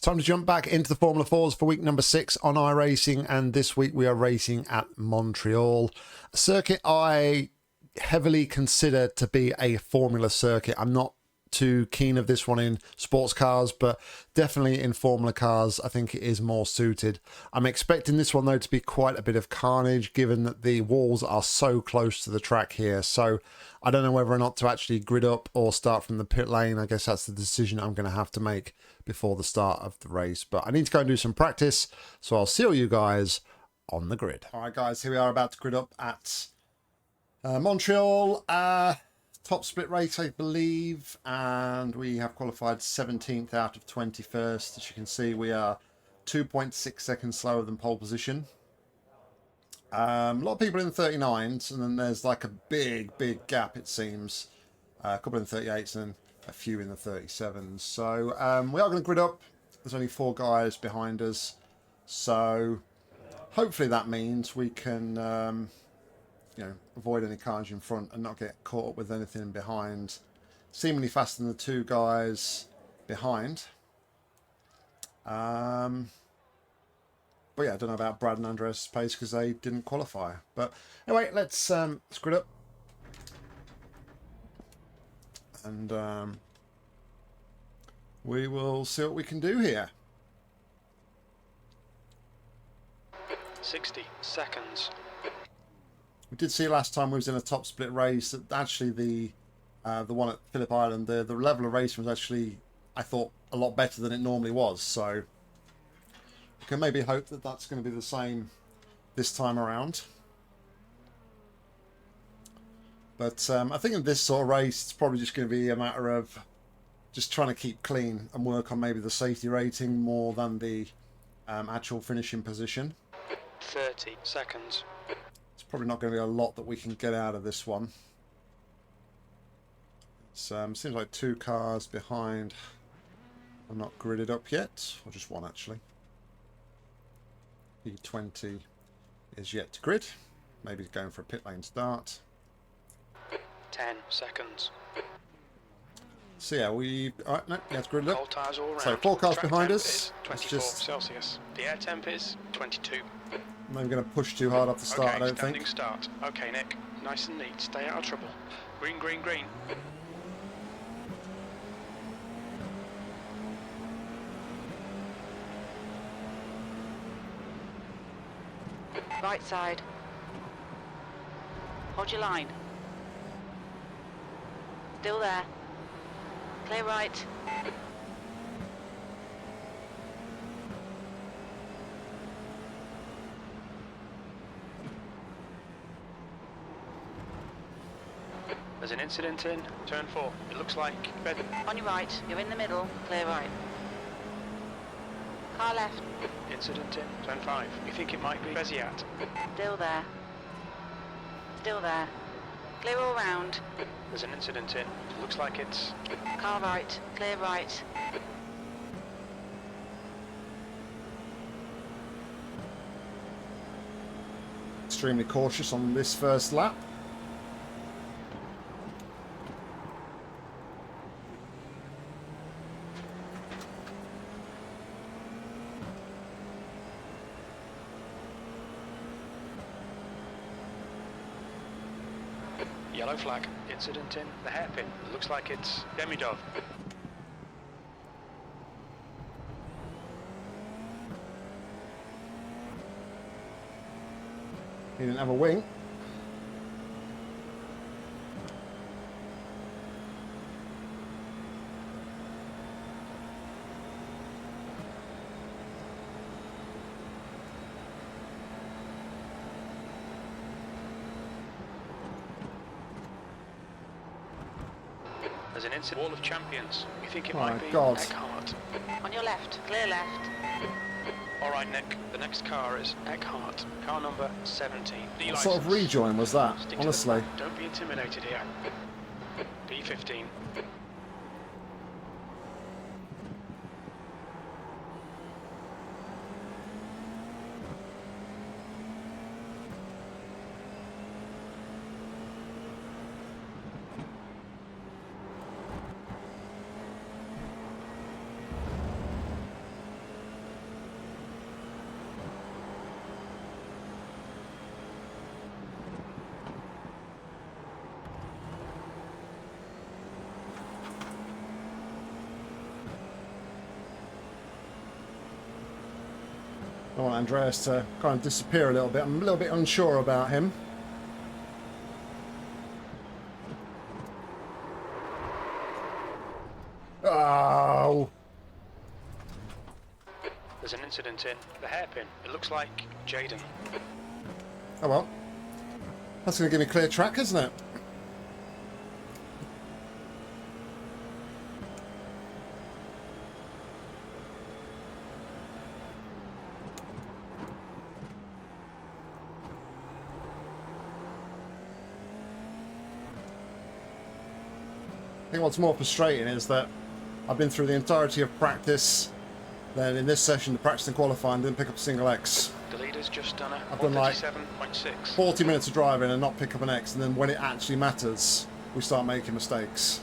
Time to jump back into the Formula 4s for week number 6 on iRacing, and this week we are racing at Montreal, a circuit I heavily consider to be a Formula circuit. I'm not too keen of this one in sports cars, but definitely in Formula cars I think it is more suited. I'm expecting this one though to be quite a bit of carnage, given that the walls are so close to the track here. So I don't know whether or not to actually grid up or start from the pit lane. I guess that's the decision I'm going to have to make before the start of the race, but I need to go and do some practice, so I'll see all you guys on the grid. All right guys, here we are about to grid up at Montreal. Top split race I believe, and we have qualified 17th out of 21st. As you can see, we are 2.6 seconds slower than pole position. A lot of people in the 39s, and then there's like a big gap it seems. A couple in the 38s and then a few in the 37s. So we are going to grid up. There's only 4 guys behind us, so hopefully that means we can avoid any carnage in front and not get caught up with anything behind. Seemingly faster than the 2 guys behind. But yeah, I don't know about Brad and Andres' pace because they didn't qualify. But anyway, let's grid up. And we will see what we can do here. 60 seconds. We did see last time we was in a top split race that actually the one at Phillip Island, the level of racing was actually, I thought, a lot better than it normally was. So we can maybe hope that that's going to be the same this time around. But I think in this sort of race, it's probably just going to be a matter of just trying to keep clean and work on maybe the safety rating more than the actual finishing position. 30 seconds. It's probably not going to be a lot that we can get out of this one. It seems like 2 cars behind are not gridded up yet, or just 1 actually. E20 is yet to grid. Maybe going for a pit lane start. 10 seconds. So yeah, alright, no, yeah, it's gridded up. Cold tires all around. So 4 cars Track behind temp us. is 24 Celsius. The air temp is 22. I'm not going to push too hard off the start, okay, I don't standing think. Start. Okay, Nick. Nice and neat. Stay out of trouble. Green, green, green. Right side. Hold your line. Still there. Clear right. There's an incident in turn 4. It looks like bed. On your right. You're in the middle. Clear right. Car left. Incident in turn 5. You think it might be Beziat? Still there. Still there. Clear all round. There's an incident in. It looks like it's Car right. Clear right. Extremely cautious on this first lap. yellow flag. Incident in the hairpin. It looks like it's Demidov. He didn't have a wing. There's an incident. Wall of Champions. You think it Oh might my be God. Eckhart? On your left, clear left. All right, Nick. The next car is Eckhart. Car number 17. What sort of rejoin was that? Stick to the Honestly. plan. Don't be intimidated here. P15. I want Andreas to kind of disappear a little bit. I'm a little bit unsure about him. Oh! There's an incident in the hairpin. It looks like Jaden. Oh well. That's going to give me clear track, isn't it? I think what's more frustrating is that I've been through the entirety of practice, then in this session the practice and qualifying didn't pick up a single X. The leader's just done a I've done like 137.6. 40 minutes of driving and not pick up an X, and then when it actually matters, we start making mistakes.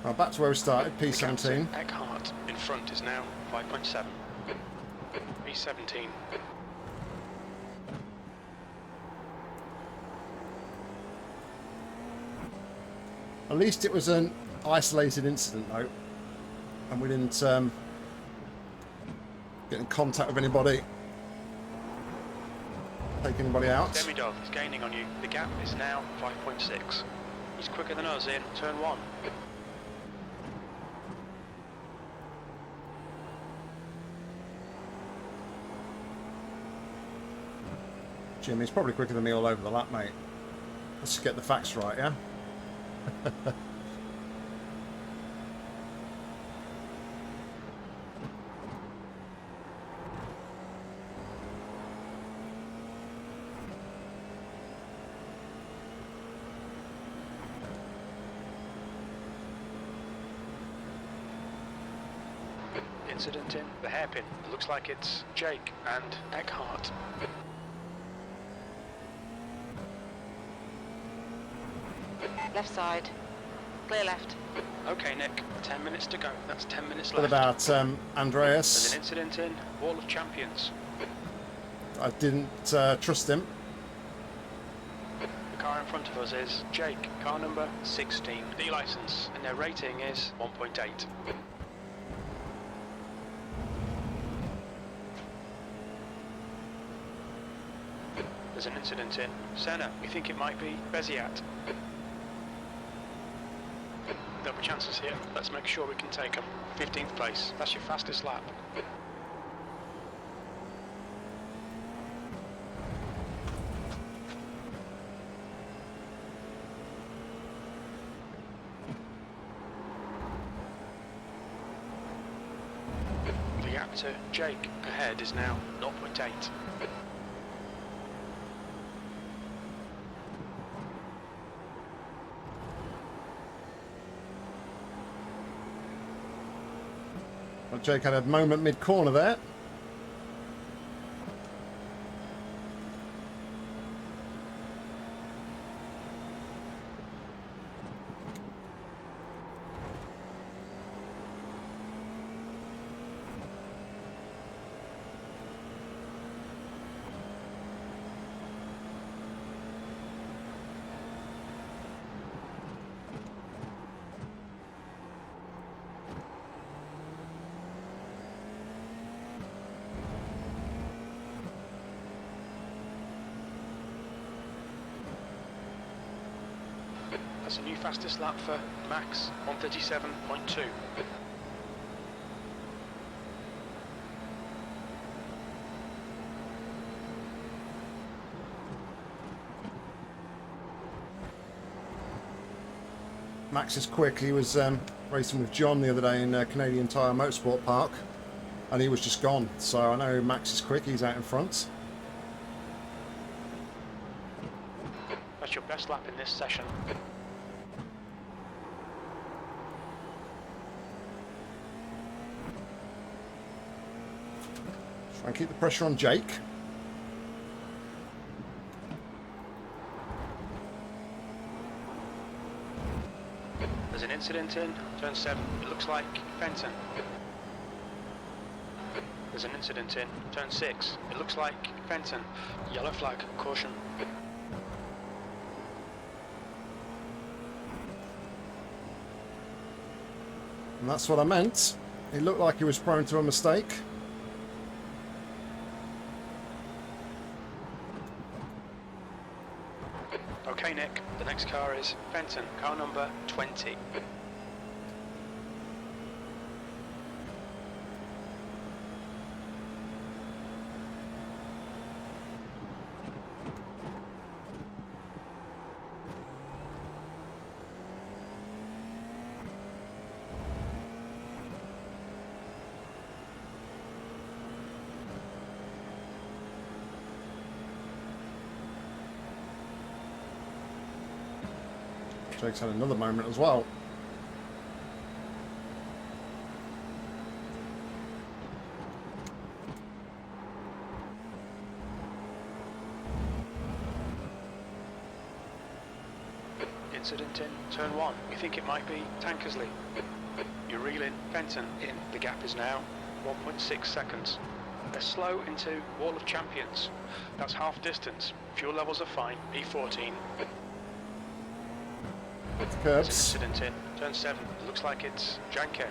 Well, back to where we started, P17. Eckhart in front is now 5.7. P17. At least it was an isolated incident, though, and we didn't get in contact with anybody, take anybody out. Demidov is gaining on you. The gap is now 5.6. He's quicker than us in turn 1. Jimmy's probably quicker than me all over the lap, mate. Let's just get the facts right, yeah? Incident in the hairpin. It looks like it's Jake and Eckhart. Left side. Clear left. Okay, Nick. 10 minutes to go. That's 10 minutes What left. about Andreas? There's an incident in Wall of Champions. I didn't trust him. The car in front of us is Jake, car number 16, the license, and their rating is 1.8. There's an incident in Senna. We think it might be Beziat. There'll be chances here. Let's make sure we can take them. 15th place. That's your fastest lap. The gap to Jake ahead is now 0.8. Well, Jake had a moment mid-corner there. That's a new fastest lap for Max, 137.2. Max is quick. He was racing with John the other day in Canadian Tire Motorsport Park, and he was just gone. So I know Max is quick. He's out in front. That's your best lap in this session. Try and keep the pressure on Jake. There's an incident in turn 7. It looks like Fenton. There's an incident in turn 6. It looks like Fenton. Yellow flag, caution. And that's what I meant. It looked like he was prone to a mistake. Okay, Nick. The next car is Fenton, car number 20. Jake's had another moment as well. Incident in turn 1. We think it might be Tankersley. You're reeling Fenton in. The gap is now 1.6 seconds. They're slow into Wall of Champions. That's half distance. Fuel levels are fine. P14. There's an Curbs. incident in turn 7. It looks like it's Janke.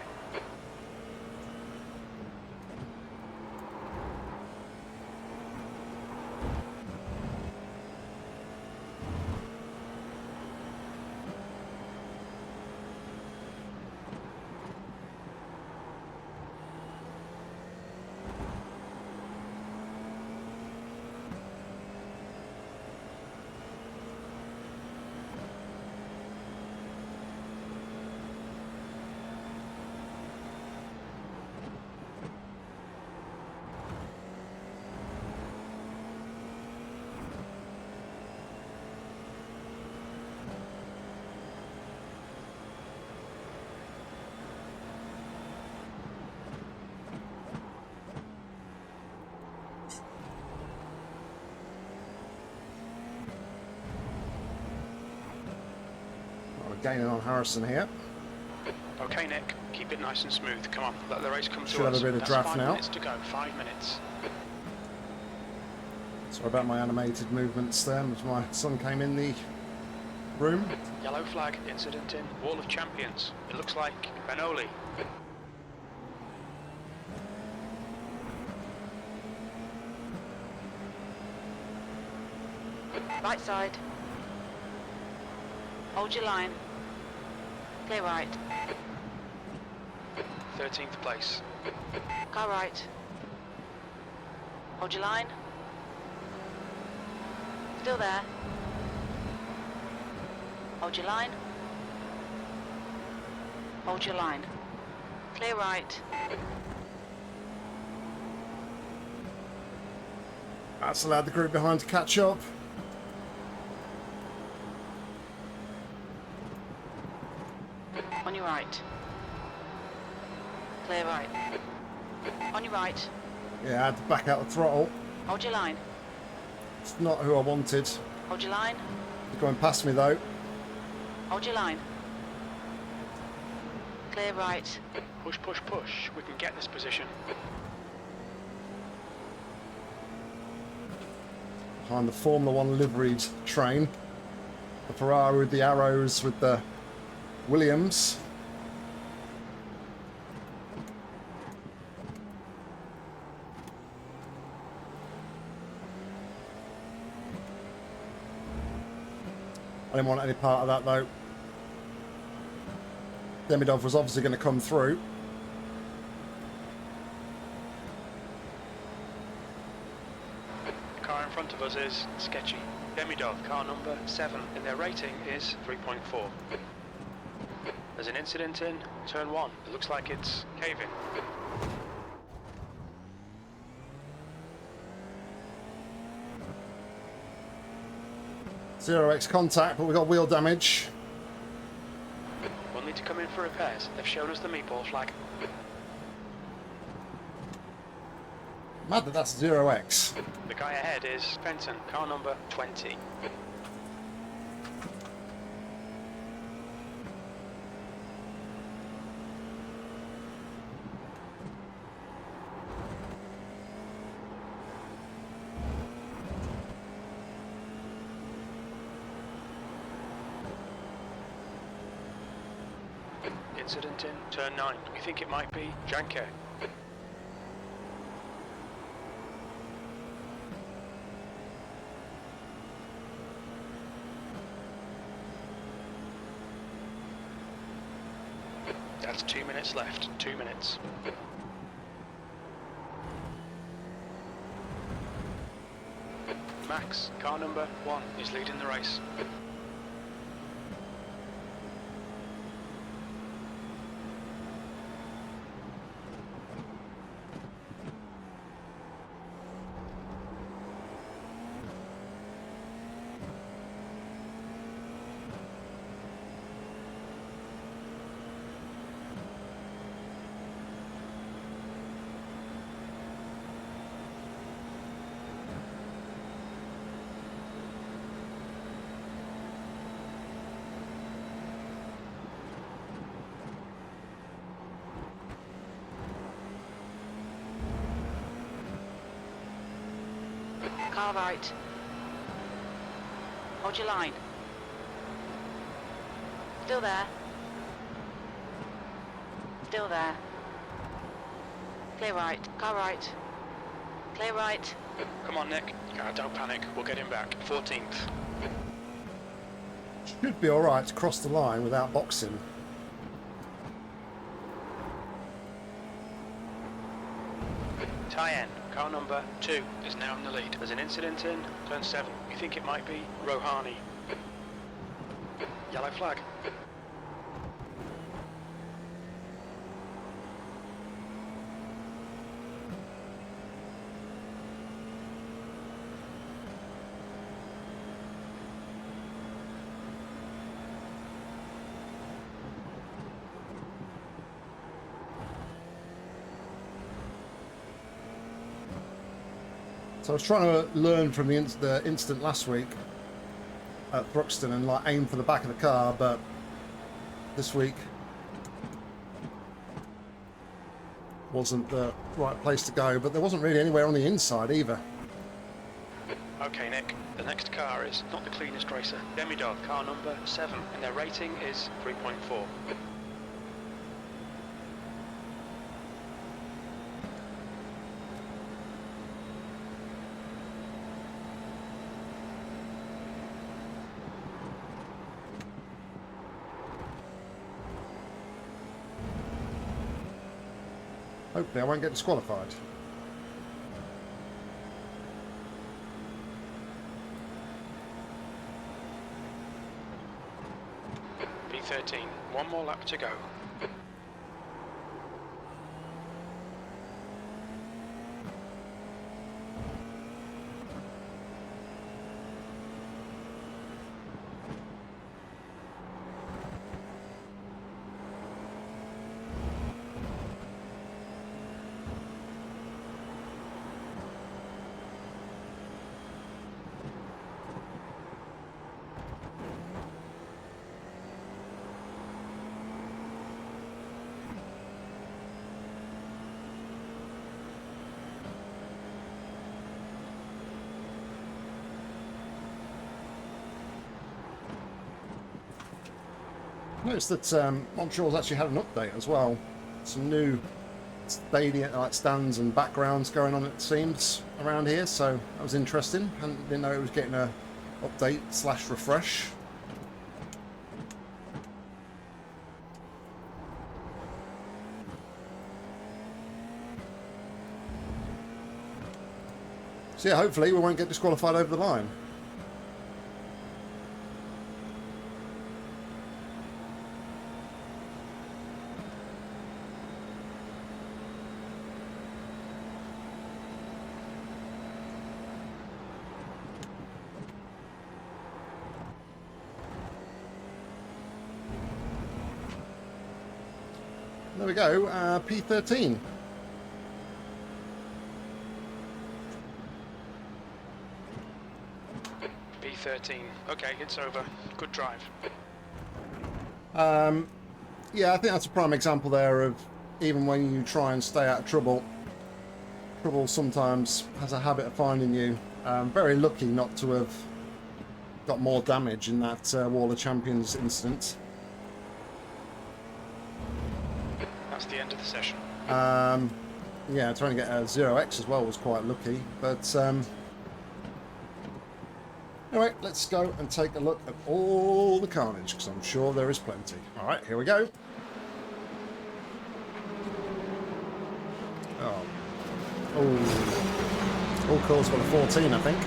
Gaining on Harrison here. Okay, Nick. Keep it nice and smooth. Come on, let the race come to Should have us. a bit of That's draft 5 now. minutes to go. 5 minutes. Sorry about my animated movements there as my son came in the room. Yellow flag. Incident in Wall of Champions. It looks like Benoli. Right side. Hold your line. Clear right. 13th place. Car right. Hold your line. Still there. Hold your line. Hold your line. Clear right. That's allowed the group behind to catch up. On your right. Clear right. On your right. Yeah, I had to back out the throttle. Hold your line. It's not who I wanted. Hold your line. They're going past me though. Hold your line. Clear right. Push, push, push. We can get this position. Behind the Formula One liveried train. The Ferrari with the arrows with the Williams. I didn't want any part of that though. Demidov was obviously going to come through. The car in front of us is sketchy. Demidov, car number 7, and their rating is 3.4. There's an incident in turn 1. It looks like it's caving. Zero X contact, but we got wheel damage. We'll need to come in for repairs. They've shown us the meatball flag. Mad that that's Zero X. The guy ahead is Fenton, car number 20. incident in turn 9. We think it might be Janke. That's 2 minutes left. 2 minutes. Max, car number 1, is leading the race. Car right. Hold your line. Still there. Still there. Clear right. Car right. Clear right. Come on, Nick. Don't panic. We'll get him back. 14th. Should be alright to cross the line without boxing. Tyen, car number 2, is now in the lead. There's an incident in turn 7. We think it might be Rohani. Yellow flag. So I was trying to learn from the incident last week at Thruxton and like aim for the back of the car, but this week wasn't the right place to go. But there wasn't really anywhere on the inside either. Okay, Nick. The next car is not the cleanest racer. Demidog, car number 7, and their rating is 3.4. Hopefully I won't get disqualified. P13, one more lap to go. Noticed that Montreal's actually had an update as well. Some new stadium like stands and backgrounds going on, it seems, around here. So that was interesting. Didn't know it was getting a update / refresh. So yeah, hopefully we won't get disqualified over the line. There we go, P13. P13. Okay, it's over. Good drive. Yeah, I think that's a prime example there of even when you try and stay out of trouble, trouble sometimes has a habit of finding you. Very lucky not to have got more damage in that Wall of Champions incident. the end of the session. Yeah, trying to get a 0x as well was quite lucky. But anyway, let's go and take a look at all the carnage, because I'm sure there is plenty. All right, here we go. Oh, all calls for the 14, I think.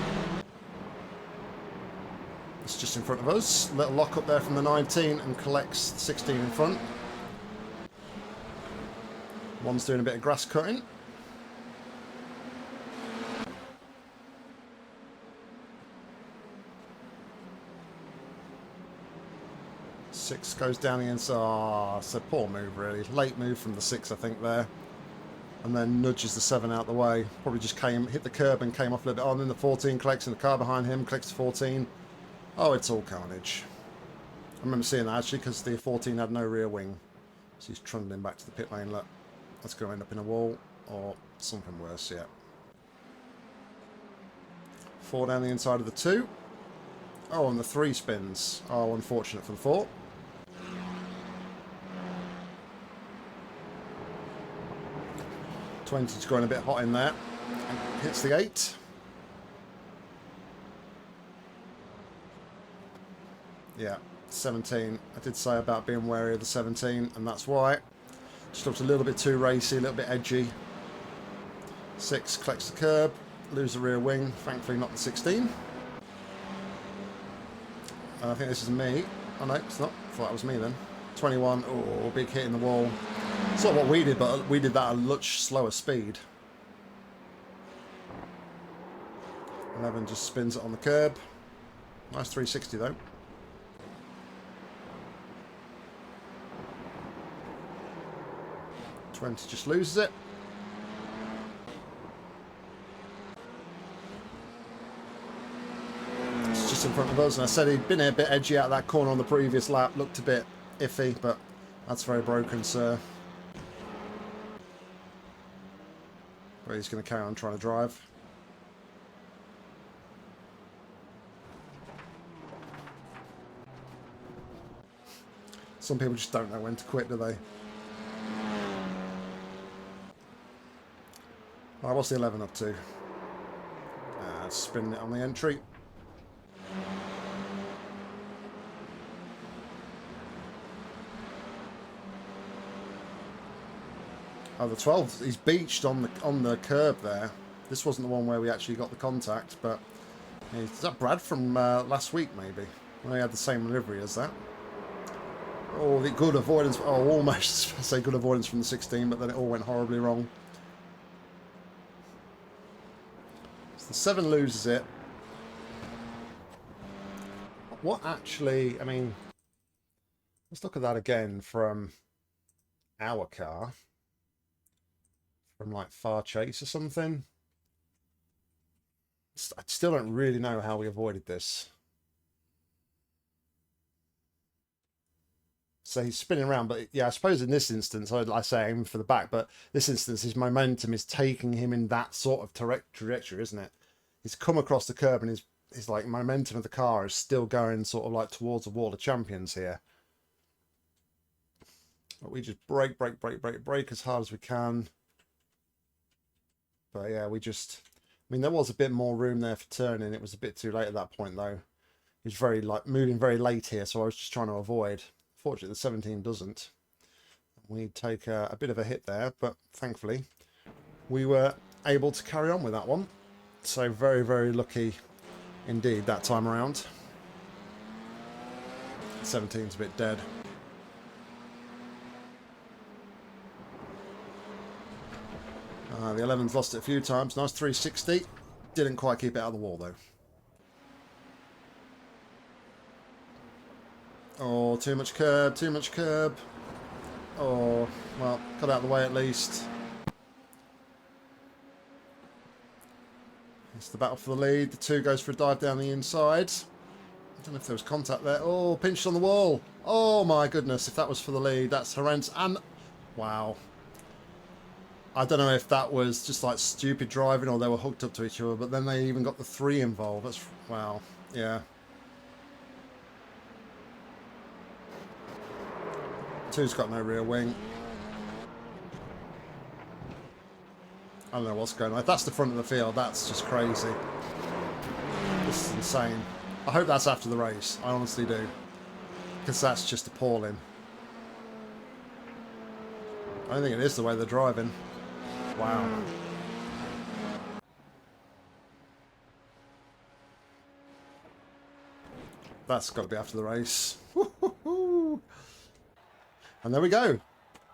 It's just in front of us. Little lock up there from the 19 and collects the 16 in front. One's doing a bit of grass cutting. Six goes down the inside. Oh, it's a poor move, really. Late move from the 6, I think, there. And then nudges the 7 out the way. Probably just hit the curb and came off a little bit on. Then the 14 collects in the car behind him, collects the 14. Oh, it's all carnage. I remember seeing that, actually, because the 14 had no rear wing. So he's trundling back to the pit lane. Look, that's going to end up in a wall or something worse yet. 4 down the inside of the 2. Oh, and the 3 spins. Oh, unfortunate for the 4. Twenty's going a bit hot in there. And hits the 8. Yeah, 17. I did say about being wary of the 17, and that's why. Just looks a little bit too racy, a little bit edgy. 6 collects the curb, lose the rear wing. Thankfully not the 16. I think this is me. Oh no, it's not. I thought that was me then. 21. Oh, big hit in the wall. It's not what we did, but we did that at a much slower speed. 11 just spins it on the curb. Nice 360 though. 20 just loses it. It's just in front of us, and I said he'd been a bit edgy out of that corner on the previous lap. Looked a bit iffy, but that's very broken, sir. But he's going to carry on trying to drive. Some people just don't know when to quit, do they? Right, what's the 11 up to? Spinning it on the entry. Oh, the 12, he's beached on the curb there. This wasn't the one where we actually got the contact, but is that Brad from last week maybe? When he had the same livery as that. Oh, the good avoidance. Oh, almost I say good avoidance from the 16, but then it all went horribly wrong. So the 7 loses it. What actually, I mean, let's look at that again from our car. From like Far Chase or something. I still don't really know how we avoided this. So he's spinning around, but yeah, I suppose in this instance, I say aim for the back, but this instance, his momentum is taking him in that sort of trajectory, isn't it? He's come across the curb and his like momentum of the car is still going sort of like towards the wall of champions here. But we just brake as hard as we can. But yeah, I mean, there was a bit more room there for turning. It was a bit too late at that point, though. He was very, like, moving very late here, so I was just trying to avoid. Fortunately, the 17 doesn't. We take a bit of a hit there, but thankfully, we were able to carry on with that one. So very, very lucky indeed that time around. 17's a bit dead. The 11's lost it a few times. Nice 360. Didn't quite keep it out of the wall, though. Oh, too much curb, too much curb. Oh, well, cut out of the way at least. It's the battle for the lead. The 2 goes for a dive down the inside. I don't know if there was contact there. Oh, pinched on the wall. Oh, my goodness. If that was for the lead, that's horrendous. And, wow. I don't know if that was just like stupid driving or they were hooked up to each other, but then they even got the 3 involved. That's, wow, yeah. 2's got no rear wing. I don't know what's going on. If that's the front of the field, that's just crazy. This is insane. I hope that's after the race. I honestly do. Because that's just appalling. I don't think it is the way they're driving. Wow. That's got to be after the race. And there we go.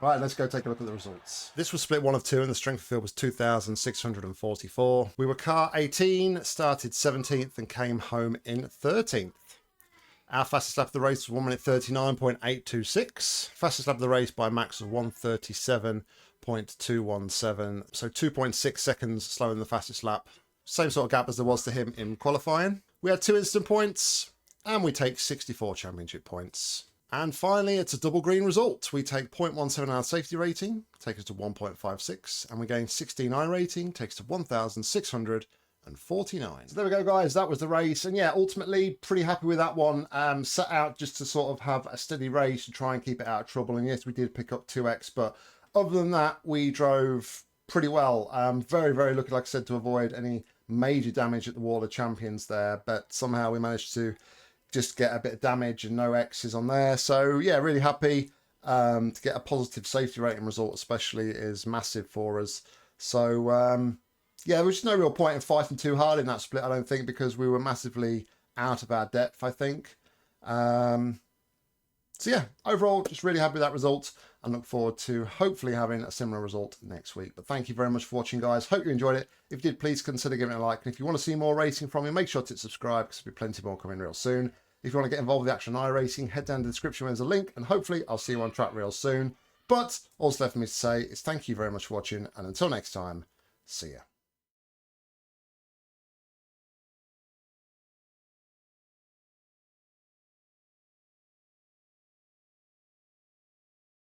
Right, let's go take a look at the results. This was split 1 of 2 and the strength of field was 2,644. We were car 18, started 17th and came home in 13th. Our fastest lap of the race was 1 minute 39.826. Fastest lap of the race by Max was 1:37.217. So 2.6 seconds slower than the fastest lap. Same sort of gap as there was to him in qualifying. We had 2 instant points and we take 64 championship points. And finally, it's a double green result. We take 0.17 hour safety rating, take us to 1.56, and we gain 16 iRating, takes to 1,649. So there we go, guys. That was the race. And yeah, ultimately, pretty happy with that one. Set out just to sort of have a steady race and try and keep it out of trouble. And yes, we did pick up 2x, but other than that, we drove pretty well. Very, very lucky, like I said, to avoid any major damage at the Wall of Champions there. But somehow we managed to just get a bit of damage and no X's on there. So yeah, really happy to get a positive safety rating result, especially, is massive for us. So yeah, there was no real point in fighting too hard in that split, I don't think, because we were massively out of our depth, I think. So yeah, overall, just really happy with that result and look forward to hopefully having a similar result next week. But thank you very much for watching, guys. Hope you enjoyed it. If you did, please consider giving it a like. And if you want to see more racing from me, make sure to hit subscribe, because there'll be plenty more coming real soon. If you want to get involved with the action on iRacing, head down to the description where there's a link, and hopefully I'll see you on track real soon. But all that's left for me to say is thank you very much for watching, and until next time, see ya.